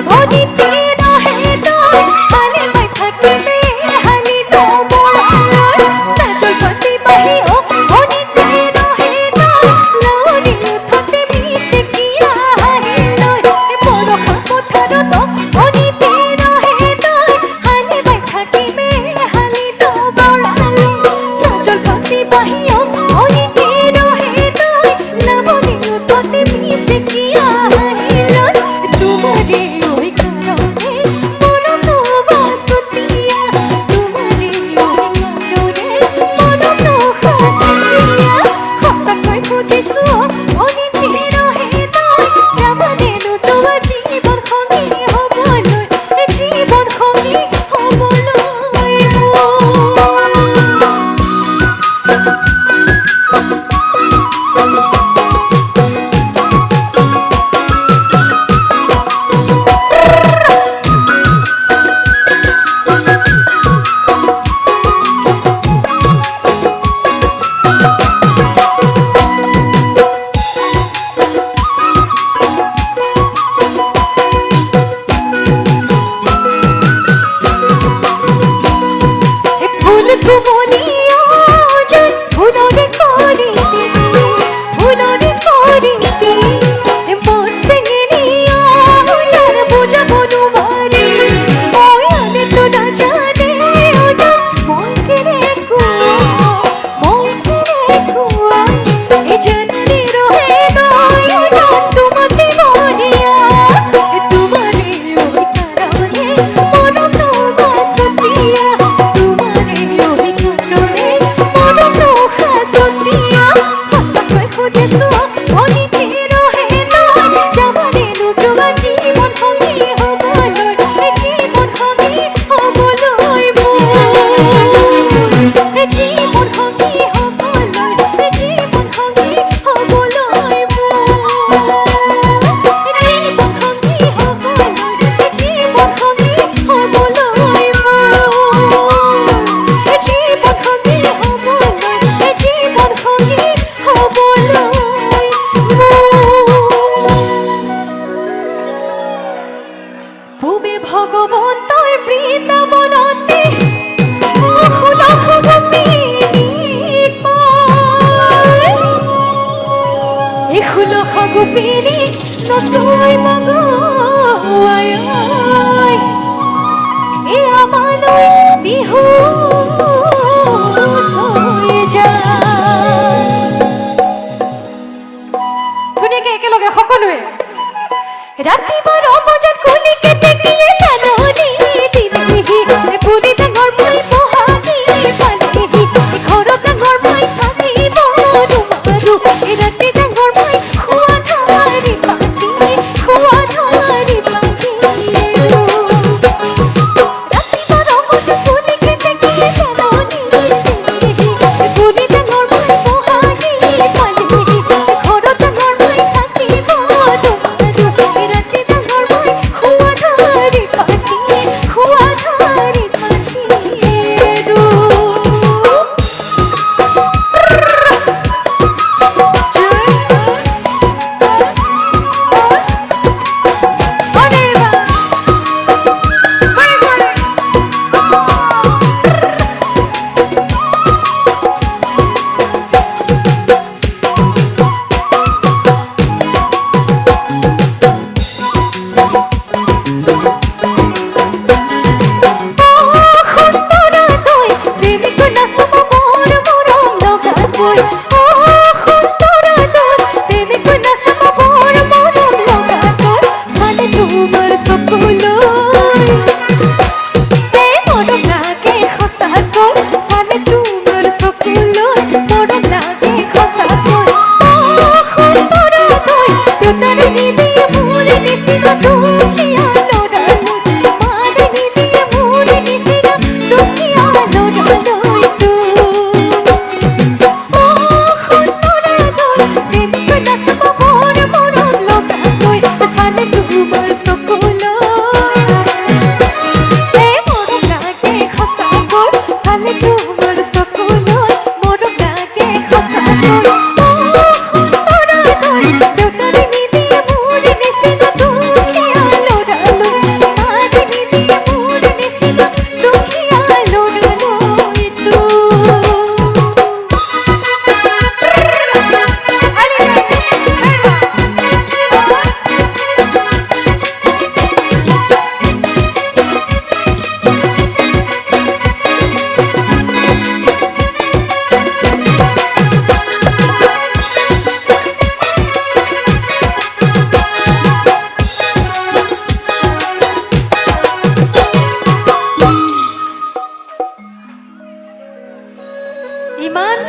Thank you.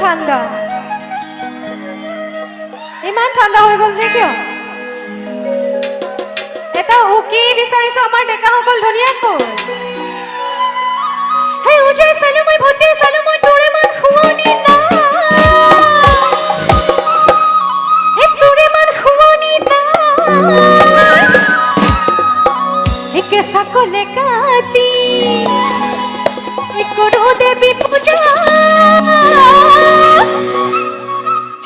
ঠাণ্ডা হৈ গ'ল যে কিয় এটা উকি বিচাৰিছো আমাৰ ডেকাসকল ধুনীয়াকৈ হে উজাই চালো মই ভতে চালো মই তোৰে মান খুৱনি না হে তোৰে মান খুৱনি না একে সকলে কাটি একৰো দেৱী পূজা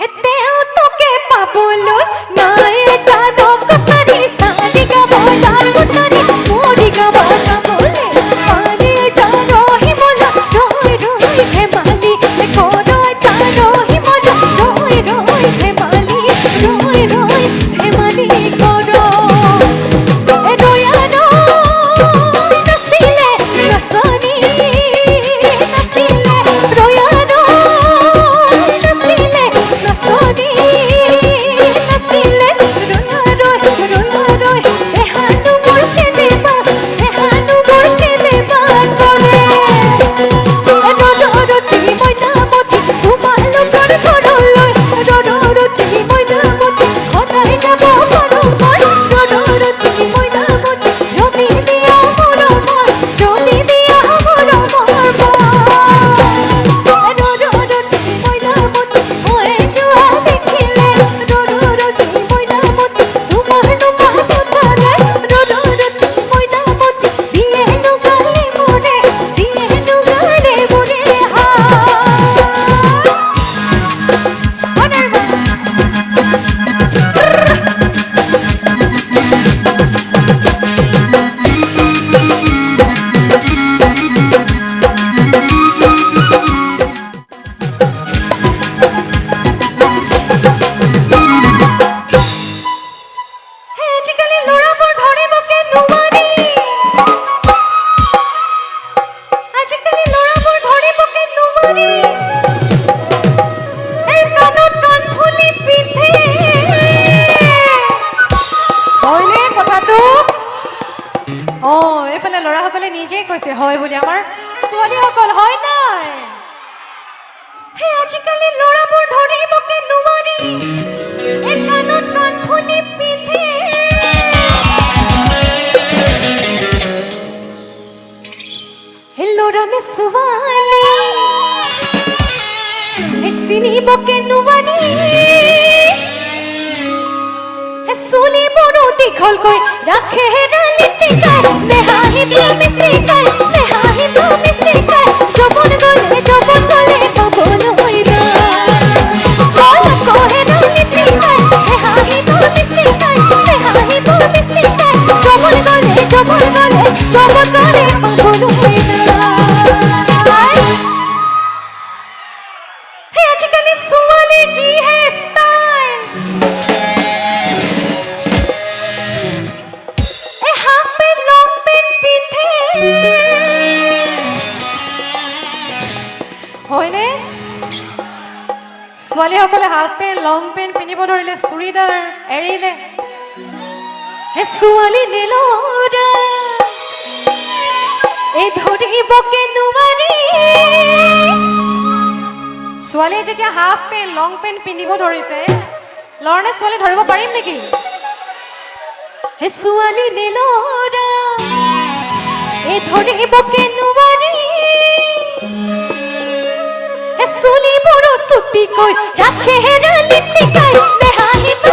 হেতেও তোকে পাবলৈ নাই এটা নকছাৰি সাৰি গাব ডাকুতাৰি মৰি গাব কামলে পানী এটা ৰহিমল ৰৈ ৰৈ ধেমালি একৰো এটা ৰহিমল ৰৈ ৰৈ ধেমালি ৰৈ ৰৈ ধেমালি কৰ ৰয়া ৰৈ নাছিলে নাচনি নাছিলে ৰয়া ৰৈ নাছিলে নাচনি নাছিলে ৰয়া ৰৈ এহানো মোৰ কেনেবা কৰে ৰৰতি মইনামতি তোমালোকৰ ঘৰলৈ ৰৰতি মইনামতি সদায় যাব পাৰোঁ মই ৰৰতি মইনামতি যদি দিয়া মৰমৰ যদি দিয়া মৰমৰ ৰৰতি মইনামতি মই যোৱা দেখিলে ৰৰতি মইনামতি তোমাৰ কথাৰে ৰৰতি মইনামতি দিয়ে নুগালে মোৰে হা আজিকালি ল'ৰাবোৰ ধৰিবকে নোৱাৰি আজিকালি ল'ৰাবোৰ ধৰিবকে নোৱাৰি এই কাণত কাণফুলি পিন্ধে হয়নে কথাটো এইফালে ল'ৰাসকলে নিজেই কৈছে হয় বুলি আমাৰ ছোৱালীসকল হয় নাই হে আজিকালি ল'ৰাবোৰ ধৰিবকে নোৱাৰি এই কাণত কাণফুলি পিন্ধে হে ল'ৰা নে ছোৱালী চিনিবকে নোৱাৰি হে চুলিবোৰো দীঘলকৈ ৰাখে হেৰালি টিকাই নেহাঁহিব মিচিকাই নেহাঁহিব মিচিকাই যৌৱন গ'লে পাবলৈ না কহে ৰালি টিকাই নেহাঁহিব মিচিকাই নেহাঁহিব মিচিকাই যৌৱন গ'লে পাবলৈ না আজিকালি ছোৱালী যিহে ষ্টাইল হাফ পেণ্ট লং পেণ্ট পিন্ধে হয়নে ছোৱালীসকলে হাফ পেণ্ট লং পেণ্ট পিন্ধিব ধৰিলে চুৰিদাৰ এৰিলে হে ছোৱালী নে ল'ৰা এই ধৰিবকে নোৱাৰি ছোৱালীয়ে যেতিয়া হাফ পেণ্ট লং পেণ্ট পিন্ধিব ধৰিছে ল'ৰা নে ছোৱালী ধৰিব পাৰিম নেকি হে ছোৱালী নে ল'ৰা এই ধৰিবকে নোৱাৰি হে চুলিবোৰো চুটিকৈ ৰাখে হেৰালি টিকাই নেহাঁহিব